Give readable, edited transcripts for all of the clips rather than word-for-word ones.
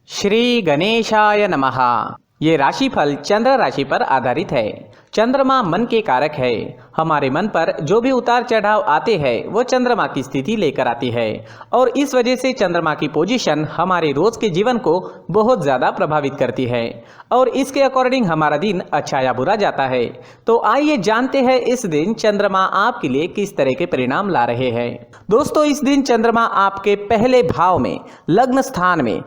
श्री गणेशाय नमः। ये राशिफल चंद्र राशि पर आधारित है। चंद्रमा मन के कारक है। हमारे मन पर जो भी उतार चढ़ाव आते हैं वो चंद्रमा की स्थिति लेकर आती है और इस वजह से चंद्रमा की पोजीशन हमारे रोज के जीवन को बहुत ज़्यादा प्रभावित करती है और इसके अकॉर्डिंग हमारा दिन अच्छा या बुरा जाता है। तो आइए जानते हैं इस दिन चंद्रमा आपके लिए किस तरह के परिणाम ला रहे हैं। दोस्तों, इस दिन चंद्रमा आपके पहले भाव में लग्न स्थान में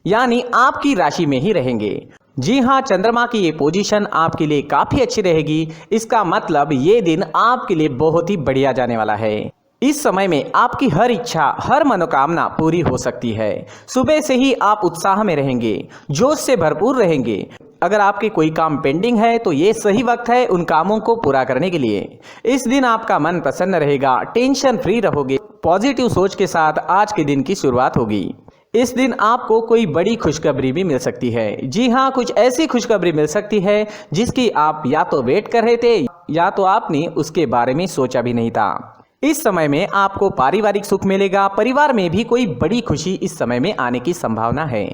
यानी आपकी राशि में ही रहेंगे। जी हाँ, चंद्रमा की ये पोजीशन आपके लिए काफी अच्छी रहेगी। इसका मतलब ये दिन आपके लिए बहुत ही बढ़िया जाने वाला है। इस समय में आपकी हर इच्छा, हर मनोकामना पूरी हो सकती है। सुबह से ही आप उत्साह में रहेंगे, जोश से भरपूर रहेंगे। अगर आपके कोई काम पेंडिंग है तो ये सही वक्त है उन कामों को पूरा करने के लिए। इस दिन आपका मन प्रसन्न रहेगा, टेंशन फ्री रहोगे। पॉजिटिव सोच के साथ आज के दिन की शुरुआत होगी। इस दिन आपको कोई बड़ी खुशखबरी भी मिल सकती है। जी हाँ, कुछ ऐसी खुशखबरी मिल सकती है जिसकी आप या तो वेट कर रहे थे या तो आपने उसके बारे में सोचा भी नहीं था। इस समय में आपको पारिवारिक सुख मिलेगा। परिवार में भी कोई बड़ी खुशी इस समय में आने की संभावना है।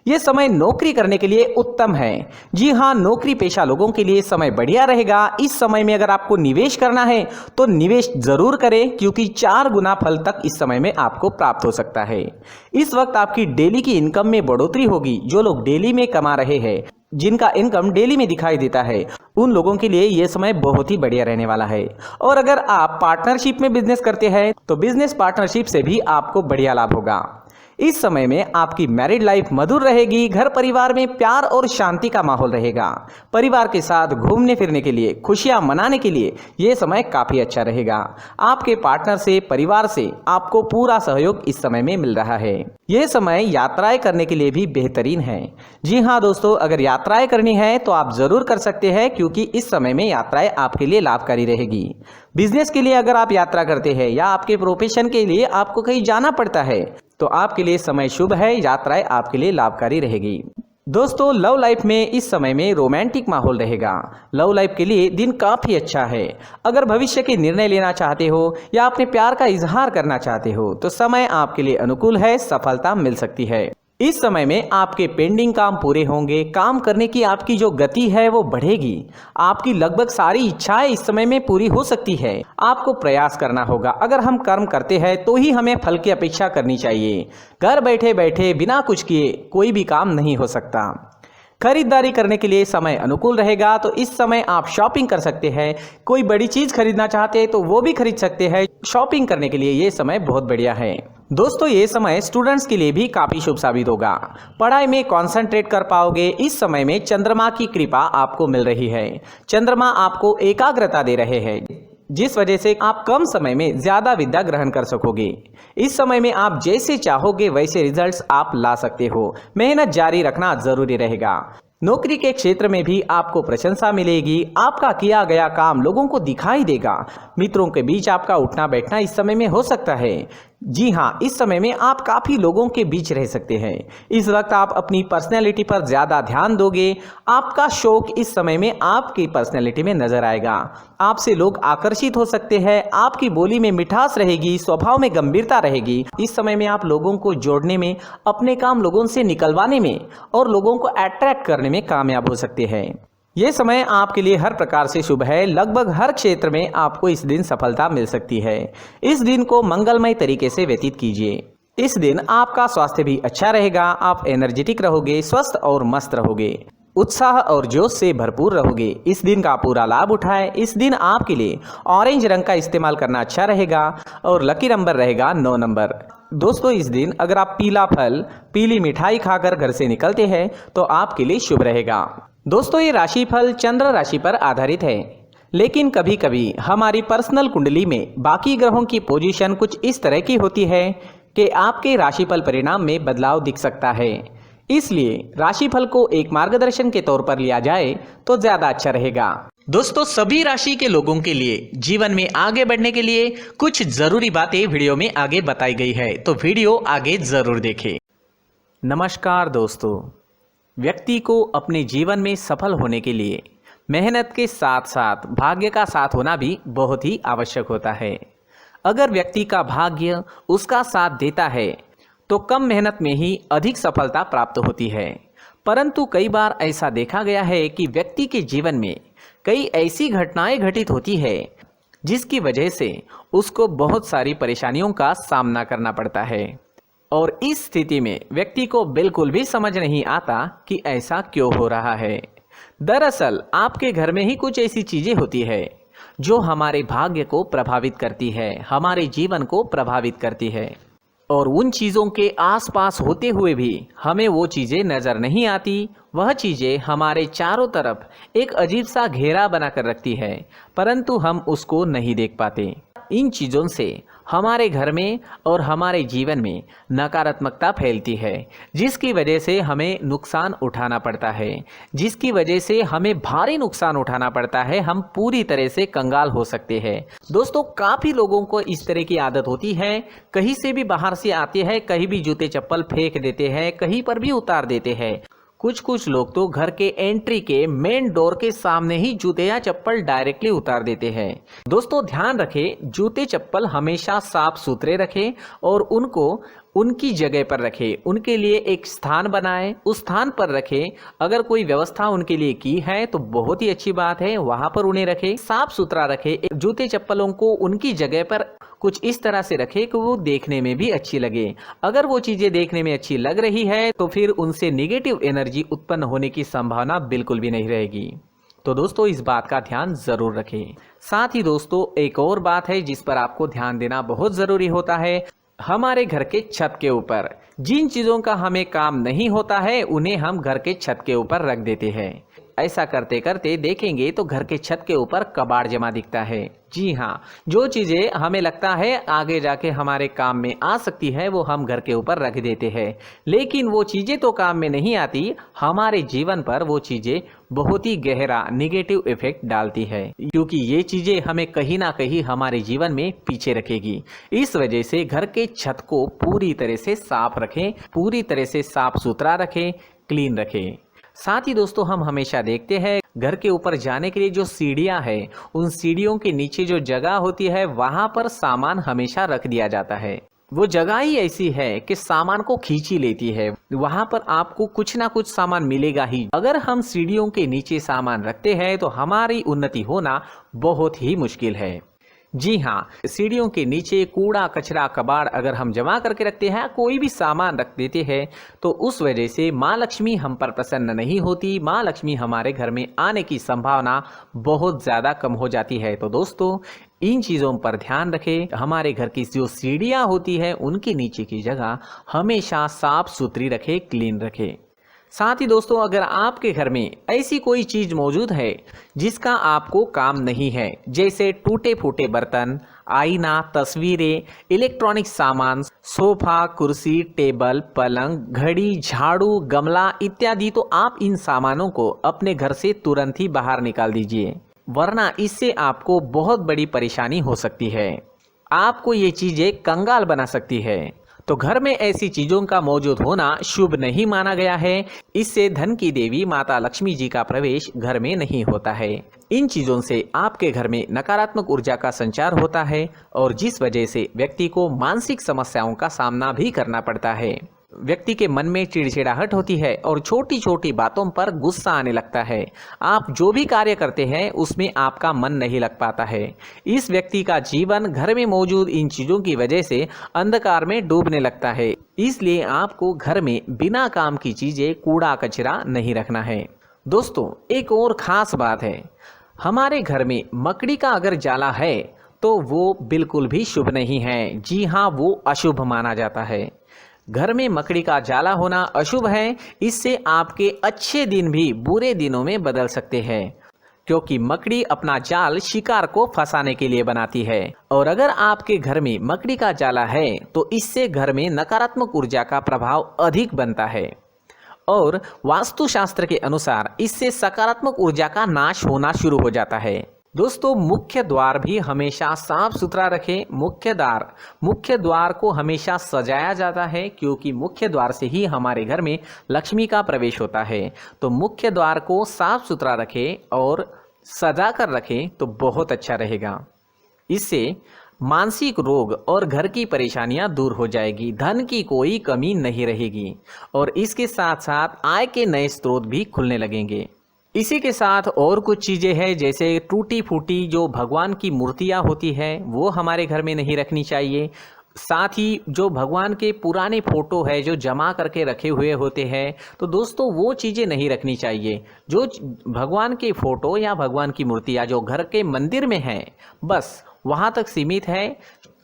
यह समय नौकरी करने के लिए उत्तम है। जी हाँ, नौकरी पेशा लोगों के लिए समय बढ़िया रहेगा। इस समय में अगर आपको निवेश करना है तो निवेश जरूर करें, क्योंकि 4 गुना फल तक इस समय में आपको प्राप्त हो सकता है। इस वक्त आपकी डेली की इनकम में बढ़ोतरी होगी। जो लोग डेली में कमा रहे हैं, जिनका इनकम डेली में दिखाई देता है, उन लोगों के लिए यह समय बहुत ही बढ़िया रहने वाला है। और अगर आप पार्टनरशिप में बिजनेस करते हैं तो बिजनेस पार्टनरशिप से भी आपको बढ़िया लाभ होगा। इस समय में आपकी मैरिड लाइफ मधुर रहेगी। घर परिवार में प्यार और शांति का माहौल रहेगा। परिवार के साथ घूमने फिरने के लिए, खुशियां मनाने के लिए यह समय काफी अच्छा रहेगा। आपके पार्टनर से, परिवार से आपको पूरा सहयोग इस समय में मिल रहा है। यह समय यात्राएं करने के लिए भी बेहतरीन है। जी हाँ दोस्तों, अगर यात्राएं करनी है तो आप जरूर कर सकते हैं, क्योंकि इस समय में यात्राएं आपके लिए लाभकारी रहेगी। बिजनेस के लिए अगर आप यात्रा करते हैं या आपके प्रोफेशन के लिए आपको कहीं जाना पड़ता है तो आपके लिए समय शुभ है। यात्राएं आपके लिए लाभकारी रहेगी। दोस्तों, लव लाइफ में इस समय में रोमांटिक माहौल रहेगा। लव लाइफ के लिए दिन काफी अच्छा है। अगर भविष्य के निर्णय लेना चाहते हो या अपने प्यार का इजहार करना चाहते हो तो समय आपके लिए अनुकूल है। सफलता मिल सकती है। इस समय में आपके पेंडिंग काम पूरे होंगे। काम करने की आपकी जो गति है वो बढ़ेगी। आपकी लगभग सारी इच्छाएं इस समय में पूरी हो सकती है। आपको प्रयास करना होगा। अगर हम कर्म करते हैं तो ही हमें फल की अपेक्षा करनी चाहिए। घर बैठे बैठे बिना कुछ किए कोई भी काम नहीं हो सकता। खरीदारी करने के लिए समय अनुकूल रहेगा, तो इस समय आप शॉपिंग कर सकते हैं। कोई बड़ी चीज खरीदना चाहते हैं तो वो भी खरीद सकते हैं। शॉपिंग करने के लिए ये समय बहुत बढ़िया है। दोस्तों, ये समय स्टूडेंट्स के लिए भी काफी शुभ साबित होगा। पढ़ाई में कंसंट्रेट कर पाओगे। इस समय में चंद्रमा की कृपा आपको मिल रही है। चंद्रमा आपको एकाग्रता दे रहे हैं, जिस वजह से आप कम समय में ज्यादा विद्या ग्रहण कर सकोगे। इस समय में आप जैसे चाहोगे वैसे रिजल्ट्स आप ला सकते हो। मेहनत जारी रखना जरूरी रहेगा। नौकरी के क्षेत्र में भी आपको प्रशंसा मिलेगी। आपका किया गया काम लोगों को दिखाई देगा। मित्रों के बीच आपका उठना बैठना इस समय में हो सकता है। जी हाँ, इस समय में आप काफी लोगों के बीच रह सकते हैं। इस वक्त आप अपनी पर्सनैलिटी पर ज्यादा ध्यान दोगे। आपका शौक इस समय में आपकी पर्सनैलिटी में नजर आएगा। आपसे लोग आकर्षित हो सकते हैं। आपकी बोली में मिठास रहेगी, स्वभाव में गंभीरता रहेगी। इस समय में आप लोगों को जोड़ने में, अपने काम लोगों से निकलवाने में और लोगों को अट्रैक्ट करने में कामयाब हो सकते हैं। ये समय आपके लिए हर प्रकार से शुभ है। लगभग हर क्षेत्र में आपको इस दिन सफलता मिल सकती है। इस दिन को मंगलमय तरीके से व्यतीत कीजिए। इस दिन आपका स्वास्थ्य भी अच्छा रहेगा। आप एनर्जेटिक रहोगे, स्वस्थ और मस्त रहोगे, उत्साह और जोश से भरपूर रहोगे। इस दिन का पूरा लाभ उठाएं। इस दिन आपके लिए ऑरेंज रंग का इस्तेमाल करना अच्छा रहेगा और लकी नंबर रहेगा 9 नंबर। दोस्तों, इस दिन अगर आप पीला फल, पीली मिठाई खाकर घर से निकलते हैं तो आपके लिए शुभ रहेगा। दोस्तों, ये राशिफल चंद्र राशि पर आधारित है, लेकिन कभी कभी हमारी पर्सनल कुंडली में बाकी ग्रहों की पोजीशन कुछ इस तरह की होती है कि आपके राशिफल परिणाम में बदलाव दिख सकता है। इसलिए राशिफल को एक मार्गदर्शन के तौर पर लिया जाए तो ज्यादा अच्छा रहेगा। दोस्तों, सभी राशि के लोगों के लिए जीवन में आगे बढ़ने के लिए कुछ जरूरी बातें वीडियो में आगे बताई गई है, तो वीडियो आगे जरूर देखें। नमस्कार दोस्तों, व्यक्ति को अपने जीवन में सफल होने के लिए मेहनत के साथ साथ भाग्य का साथ होना भी बहुत ही आवश्यक होता है। अगर व्यक्ति का भाग्य उसका साथ देता है तो कम मेहनत में ही अधिक सफलता प्राप्त होती है। परंतु कई बार ऐसा देखा गया है कि व्यक्ति के जीवन में कई ऐसी घटनाएं घटित होती है जिसकी वजह से उसको बहुत सारी परेशानियों का सामना करना पड़ता है, और इस स्थिति में व्यक्ति को बिल्कुल भी समझ नहीं आता कि ऐसा क्यों हो रहा है। दरअसल आपके घर में ही कुछ ऐसी चीजें होती है जो हमारे भाग्य को प्रभावित करती है, हमारे जीवन को प्रभावित करती है, और उन चीज़ों के आसपास होते हुए भी हमें वो चीज़ें नज़र नहीं आती। वह चीज़ें हमारे चारों तरफ एक अजीब सा घेरा बनाकर रखती है, परंतु हम उसको नहीं देख पाते। इन चीज़ों से हमारे घर में और हमारे जीवन में नकारात्मकता फैलती है, जिसकी वजह से हमें नुकसान उठाना पड़ता है, जिसकी वजह से हमें भारी नुकसान उठाना पड़ता है। हम पूरी तरह से कंगाल हो सकते हैं। दोस्तों, काफ़ी लोगों को इस तरह की आदत होती है, कहीं से भी बाहर से आते हैं, कहीं भी जूते चप्पल फेंक देते हैं, कहीं पर भी उतार देते हैं। कुछ लोग तो घर के एंट्री के मेन डोर के सामने ही जूते या चप्पल डायरेक्टली उतार देते हैं। दोस्तों, ध्यान रखें, जूते चप्पल हमेशा साफ सुथरे रखें और उनको उनकी जगह पर रखें। उनके लिए एक स्थान बनाएं, उस स्थान पर रखें। अगर कोई व्यवस्था उनके लिए की है तो बहुत ही अच्छी बात है, वहां पर उन्हें रखें, साफ सुथरा रखें। जूते चप्पलों को उनकी जगह पर कुछ इस तरह से रखें कि वो देखने में भी अच्छी लगे। अगर वो चीजें देखने में अच्छी लग रही है तो फिर उनसे नेगेटिव एनर्जी उत्पन्न होने की संभावना बिल्कुल भी नहीं रहेगी। तो दोस्तों, इस बात का ध्यान जरूर रखें। साथ ही दोस्तों, एक और बात है जिस पर आपको ध्यान देना बहुत जरूरी होता है। हमारे घर के छत के ऊपर जिन चीजों का हमें काम नहीं होता है उन्हें हम घर के छत के ऊपर रख देते हैं। ऐसा करते करते देखेंगे तो घर के छत के ऊपर कबाड़ जमा दिखता है। जी हाँ, जो चीज़ें हमें लगता है आगे जाके हमारे काम में आ सकती है वो हम घर के ऊपर रख देते हैं, लेकिन वो चीज़ें तो काम में नहीं आती, हमारे जीवन पर वो चीज़ें बहुत ही गहरा नेगेटिव इफेक्ट डालती है, क्योंकि ये चीज़ें हमें कहीं ना कहीं हमारे जीवन में पीछे रखेगी। इस वजह से घर के छत को पूरी तरह से साफ रखें, पूरी तरह से साफ सुथरा रखें, क्लीन रखें। साथ ही दोस्तों, हम हमेशा देखते हैं घर के ऊपर जाने के लिए जो सीढ़ियां हैं, उन सीढ़ियों के नीचे जो जगह होती है वहां पर सामान हमेशा रख दिया जाता है। वो जगह ही ऐसी है कि सामान को खींच ही लेती है, वहां पर आपको कुछ ना कुछ सामान मिलेगा ही। अगर हम सीढ़ियों के नीचे सामान रखते हैं तो हमारी उन्नति होना बहुत ही मुश्किल है। जी हाँ, सीढ़ियों के नीचे कूड़ा कचरा कबाड़ अगर हम जमा करके रखते हैं, कोई भी सामान रख देते हैं, तो उस वजह से माँ लक्ष्मी हम पर प्रसन्न नहीं होती। माँ लक्ष्मी हमारे घर में आने की संभावना बहुत ज़्यादा कम हो जाती है। तो दोस्तों, इन चीज़ों पर ध्यान रखें। हमारे घर की जो सीढ़ियाँ होती है उनके नीचे की जगह हमेशा साफ सुथरी रखें, क्लीन रखें। साथ ही दोस्तों, अगर आपके घर में ऐसी कोई चीज मौजूद है जिसका आपको काम नहीं है, जैसे टूटे फूटे बर्तन, आईना, तस्वीरें, इलेक्ट्रॉनिक सामान, सोफा, कुर्सी, टेबल, पलंग, घड़ी, झाड़ू, गमला इत्यादि, तो आप इन सामानों को अपने घर से तुरंत ही बाहर निकाल दीजिए, वरना इससे आपको बहुत बड़ी परेशानी हो सकती है। आपको ये चीजें कंगाल बना सकती है। तो घर में ऐसी चीजों का मौजूद होना शुभ नहीं माना गया है। इससे धन की देवी माता लक्ष्मी जी का प्रवेश घर में नहीं होता है। इन चीजों से आपके घर में नकारात्मक ऊर्जा का संचार होता है और जिस वजह से व्यक्ति को मानसिक समस्याओं का सामना भी करना पड़ता है। व्यक्ति के मन में चिड़चिड़ाहट होती है और छोटी छोटी बातों पर गुस्सा आने लगता है। आप जो भी कार्य करते हैं उसमें आपका मन नहीं लग पाता है। इस व्यक्ति का जीवन घर में मौजूद इन चीज़ों की वजह से अंधकार में डूबने लगता है। इसलिए आपको घर में बिना काम की चीज़ें, कूड़ा कचरा नहीं रखना है। दोस्तों, एक और ख़ास बात है, हमारे घर में मकड़ी का अगर जाला है तो वो बिल्कुल भी शुभ नहीं है। जी हाँ, वो अशुभ माना जाता है। घर में मकड़ी का जाला होना अशुभ है। इससे आपके अच्छे दिन भी बुरे दिनों में बदल सकते हैं, क्योंकि मकड़ी अपना जाल शिकार को फंसाने के लिए बनाती है। और अगर आपके घर में मकड़ी का जाला है तो इससे घर में नकारात्मक ऊर्जा का प्रभाव अधिक बनता है और वास्तुशास्त्र के अनुसार इससे सकारात्मक ऊर्जा का नाश होना शुरू हो जाता है। दोस्तों, मुख्य द्वार भी हमेशा साफ सुथरा रखें। मुख्य द्वार को हमेशा सजाया जाता है, क्योंकि मुख्य द्वार से ही हमारे घर में लक्ष्मी का प्रवेश होता है। तो मुख्य द्वार को साफ सुथरा रखें और सजा कर रखें तो बहुत अच्छा रहेगा। इससे मानसिक रोग और घर की परेशानियां दूर हो जाएगी, धन की कोई कमी नहीं रहेगी और इसके साथ साथ आय के नए स्रोत भी खुलने लगेंगे। इसी के साथ और कुछ चीज़ें हैं, जैसे टूटी फूटी जो भगवान की मूर्तियां होती है वो हमारे घर में नहीं रखनी चाहिए। साथ ही जो भगवान के पुराने फोटो है जो जमा करके रखे हुए होते हैं, तो दोस्तों वो चीज़ें नहीं रखनी चाहिए। भगवान के फोटो या भगवान की मूर्तियाँ जो घर के मंदिर में हैं, बस वहाँ तक सीमित है।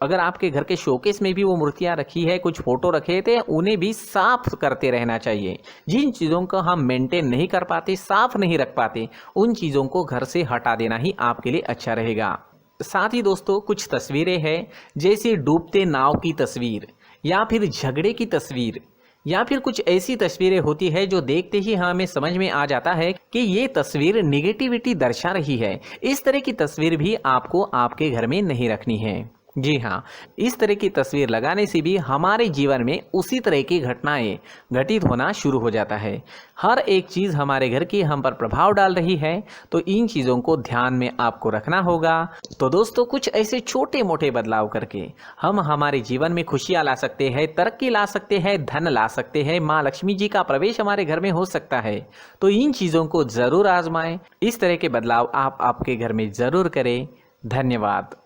अगर आपके घर के शोकेस में भी वो मूर्तियाँ रखी है, कुछ फोटो रखे थे, उन्हें भी साफ करते रहना चाहिए। जिन चीज़ों को हम मेंटेन नहीं कर पाते, साफ नहीं रख पाते, उन चीज़ों को घर से हटा देना ही आपके लिए अच्छा रहेगा। साथ ही दोस्तों कुछ तस्वीरें हैं, जैसे डूबते नाव की तस्वीर या फिर झगड़े की तस्वीर या फिर कुछ ऐसी तस्वीरें होती है जो देखते ही हमें समझ में आ जाता है कि ये तस्वीर निगेटिविटी दर्शा रही है। इस तरह की तस्वीर भी आपको आपके घर में नहीं रखनी है। जी हाँ, इस तरह की तस्वीर लगाने से भी हमारे जीवन में उसी तरह की घटनाएं घटित होना शुरू हो जाता है। हर एक चीज़ हमारे घर की हम पर प्रभाव डाल रही है, तो इन चीज़ों को ध्यान में आपको रखना होगा। तो दोस्तों कुछ ऐसे छोटे मोटे बदलाव करके हम हमारे जीवन में खुशियाँ ला सकते हैं, तरक्की ला सकते हैं, धन ला सकते हैं, माँ लक्ष्मी जी का प्रवेश हमारे घर में हो सकता है। तो इन चीज़ों को ज़रूर आजमाएं। इस तरह के बदलाव आप आपके घर में ज़रूर करें। धन्यवाद।